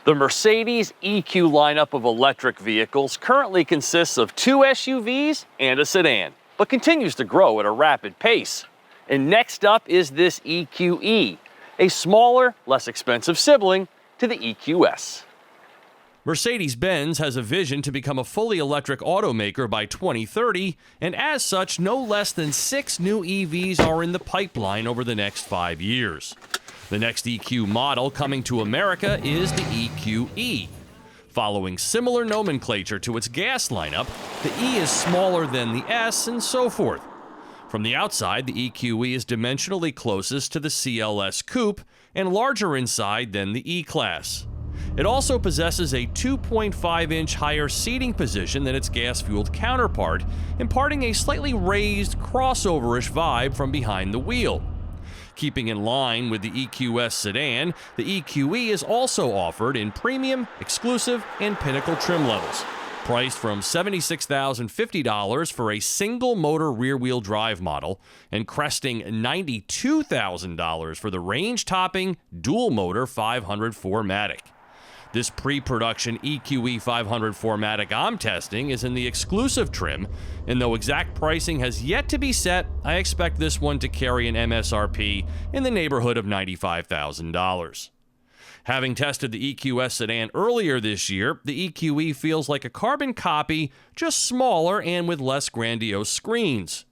The Mercedes EQ lineup of electric vehicles currently consists of 2 SUVs and a sedan, but continues to grow at a rapid pace. And next up is this EQE, a smaller, less expensive sibling to the EQS. Mercedes-Benz has a vision to become a fully electric automaker by 2030, and as such, no less than 6 new EVs are in the pipeline over the next 5 years. The next EQ model coming to America is the EQE. Following similar nomenclature to its gas lineup, the E is smaller than the S and so forth. From the outside, the EQE is dimensionally closest to the CLS Coupe and larger inside than the E-Class. It also possesses a 2.5-inch higher seating position than its gas-fueled counterpart, imparting a slightly raised, crossover-ish vibe from behind the wheel. Keeping in line with the EQS Sedan, the EQE is also offered in premium, exclusive, and pinnacle trim levels, priced from $76,050 for a single-motor rear-wheel drive model and cresting $92,000 for the range-topping, dual-motor 500 4MATIC. This pre-production EQE 500 4MATIC I'm testing is in the exclusive trim, and though exact pricing has yet to be set, I expect this one to carry an MSRP in the neighborhood of $95,000. Having tested the EQS sedan earlier this year, the EQE feels like a carbon copy, just smaller and with less grandiose screens.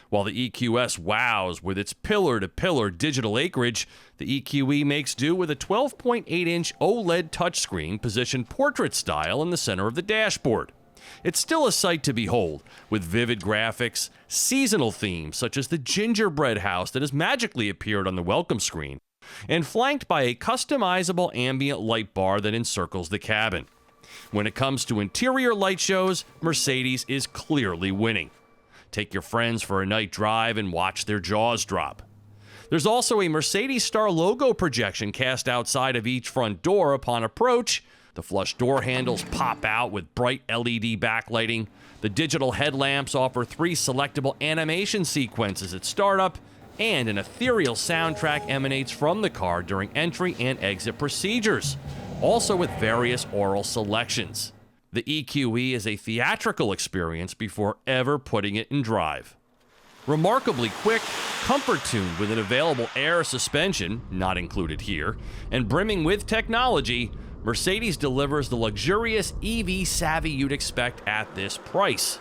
While the EQS wows with its pillar-to-pillar digital acreage, the EQE makes do with a 12.8-inch OLED touchscreen positioned portrait style in the center of the dashboard. It's still a sight to behold, with vivid graphics, seasonal themes such as the gingerbread house that has magically appeared on the welcome screen, and flanked by a customizable ambient light bar that encircles the cabin. When it comes to interior light shows, Mercedes is clearly winning. Take your friends for a night drive and watch their jaws drop. There's also a Mercedes Star logo projection cast outside of each front door upon approach. The flush door handles pop out with bright LED backlighting. The digital headlamps offer 3 selectable animation sequences at startup, and an ethereal soundtrack emanates from the car during entry and exit procedures, also with various aural selections. The EQE is a theatrical experience before ever putting it in drive. Remarkably quick, comfort-tuned with an available air suspension, not included here, and brimming with technology, Mercedes delivers the luxurious EV savvy you'd expect at this price.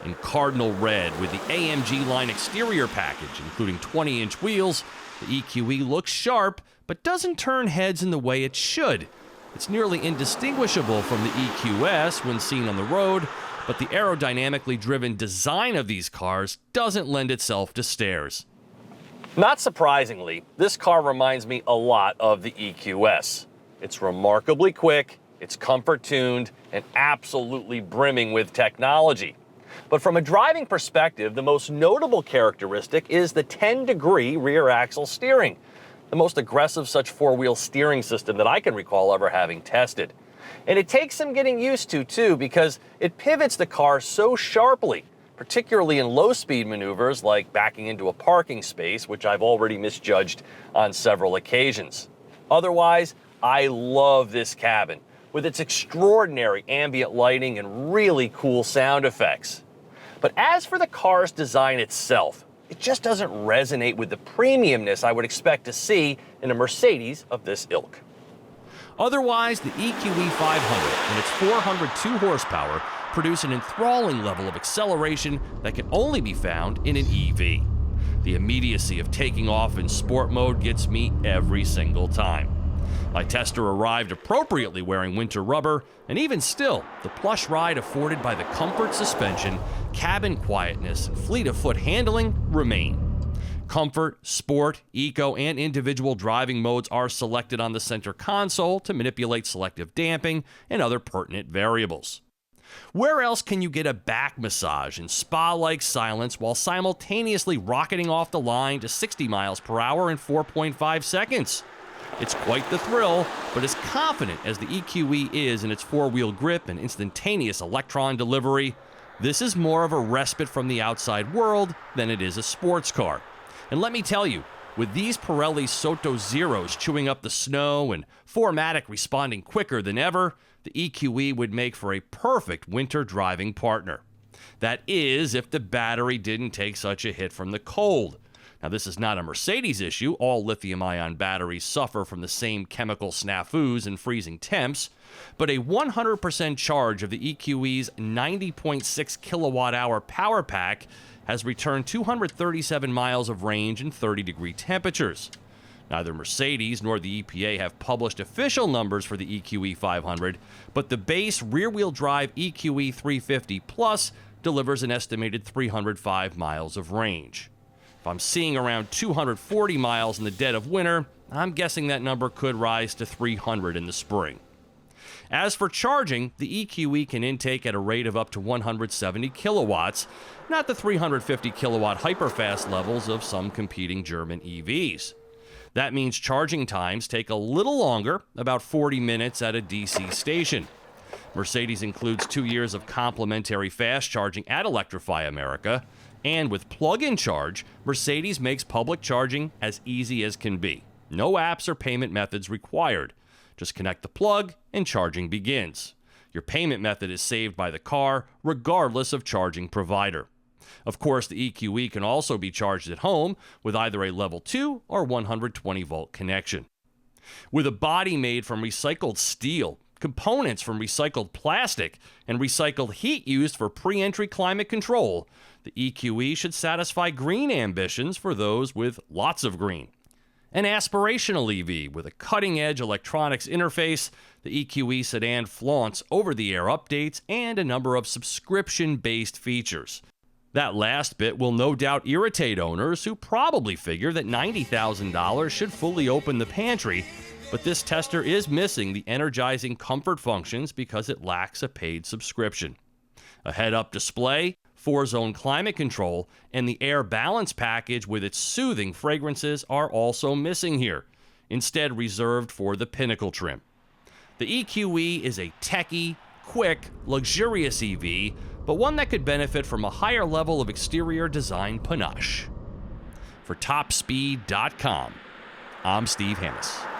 In cardinal red with the AMG line exterior package, including 20-inch wheels, the EQE looks sharp, but doesn't turn heads in the way it should. It's nearly indistinguishable from the EQS when seen on the road, but the aerodynamically driven design of these cars doesn't lend itself to stares. Not surprisingly, this car reminds me a lot of the EQS. It's remarkably quick, it's comfort-tuned, and absolutely brimming with technology. But from a driving perspective, the most notable characteristic is the 10-degree rear axle steering, the most aggressive such four-wheel steering system that I can recall ever having tested. And it takes some getting used to, too, because it pivots the car so sharply, particularly in low-speed maneuvers like backing into a parking space, which I've already misjudged on several occasions. Otherwise, I love this cabin, with its extraordinary ambient lighting and really cool sound effects. But as for the car's design itself, it just doesn't resonate with the premiumness I would expect to see in a Mercedes of this ilk. Otherwise, the EQE 500 and its 402 horsepower produce an enthralling level of acceleration that can only be found in an EV. The immediacy of taking off in sport mode gets me every single time. My tester arrived appropriately wearing winter rubber, and even still, the plush ride afforded by the comfort suspension, cabin quietness, and fleet-of-foot handling remain. Comfort, sport, eco, and individual driving modes are selected on the center console to manipulate selective damping and other pertinent variables. Where else can you get a back massage in spa-like silence while simultaneously rocketing off the line to 60 miles per hour in 4.5 seconds? It's quite the thrill, but as confident as the EQE is in its four-wheel grip and instantaneous electron delivery, this is more of a respite from the outside world than it is a sports car. And let me tell you, With these Pirelli Soto Zeros chewing up the snow and 4MATIC responding quicker than ever, the EQE would make for a perfect winter driving partner. That is, if the battery didn't take such a hit from the cold. Now, this is not a Mercedes issue. All lithium-ion batteries suffer from the same chemical snafus and freezing temps, but a 100% charge of the EQE's 90.6 kilowatt-hour power pack has returned 237 miles of range in 30-degree temperatures. Neither Mercedes nor the EPA have published official numbers for the EQE 500, but the base rear-wheel drive EQE 350 Plus delivers an estimated 305 miles of range. If I'm seeing around 240 miles in the dead of winter, I'm guessing that number could rise to 300 in the spring. As for charging, the EQE can intake at a rate of up to 170 kilowatts, not the 350 kilowatt hyperfast levels of some competing German EVs. That means charging times take a little longer, about 40 minutes at a DC station. Mercedes includes 2 years of complimentary fast charging at Electrify America, and with plug-in charge, Mercedes makes public charging as easy as can be. No apps or payment methods required. Just connect the plug and charging begins. Your payment method is saved by the car, regardless of charging provider. Of course, the EQE can also be charged at home with either a level 2 or 120-volt connection. With a body made from recycled steel, components from recycled plastic, and recycled heat used for pre-entry climate control, the EQE should satisfy green ambitions for those with lots of green. An aspirational EV with a cutting-edge electronics interface, the EQE sedan flaunts over-the-air updates and a number of subscription-based features. That last bit will no doubt irritate owners who probably figure that $90,000 should fully open the pantry, but this tester is missing the energizing comfort functions because it lacks a paid subscription. A head-up display, 4-zone climate control, and the air balance package with its soothing fragrances are also missing here, instead reserved for the pinnacle trim. The EQE is a techy, quick, luxurious EV, but one that could benefit from a higher level of exterior design panache. For TopSpeed.com, I'm Steve Hammis.